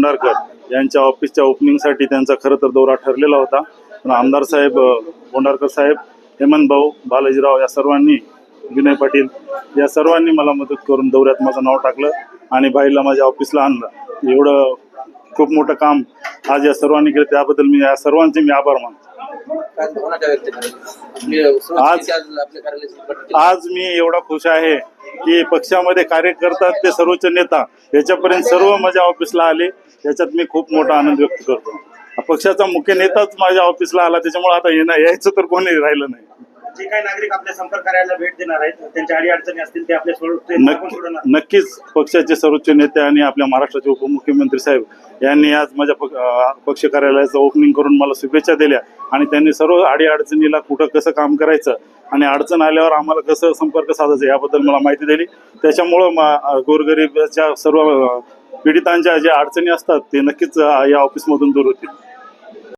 भंडारकर यांच्या ऑफिसच्या ओपनिंगसाठी त्यांचा खरं तर दौरा ठरलेला होता, पण आमदार साहेब भंडारकर साहेब, हेमंत भाऊ, बालाजीराव या सर्वांनी, विनय पाटील या सर्वांनी मला मदत करून दौऱ्यात माझं नाव टाकलं आणि बाईला माझ्या ऑफिसला आणलं. एवढं खूप मोठं काम आज या सर्वांनी केलं, त्याबद्दल मी या सर्वांचे मी आभार मानतो. आज मी एवढा खुश आहे की पक्षामध्ये कार्य करतात ते सर्वोच्च नेता याच्यापर्यंत सर्व माझ्या ऑफिसला आले, याच्यात मी खूप मोठा आनंद व्यक्त करतो. पक्षाचा मुख्य नेताच माझ्या ऑफिसला आला, त्याच्यामुळे आता यायचं तर कोणी राहिलं नाही. जे काही नागरिक आपल्या संपर्क कार्यालयाला भेट देणार आहेत, त्यांच्या अडीअडचणी असतील ते आपल्या नक्कीच पक्षाचे सर्वोच्च नेते आणि आपल्या महाराष्ट्राचे उपमुख्यमंत्री साहेब यांनी आज माझ्या पक्ष कार्यालयाचं ओपनिंग करून मला शुभेच्छा दिल्या आणि त्यांनी सर्व अडीअडचणीला कुठं कसं काम करायचं आणि अडचण आल्यावर आम्हाला कसं संपर्क साधायचा याबद्दल मला माहिती दिली. त्याच्यामुळं गोरगरीबाच्या सर्व पीडितांच्या ज्या अडचणी असतात ते नक्कीच या ऑफिसमधून दूर होतील.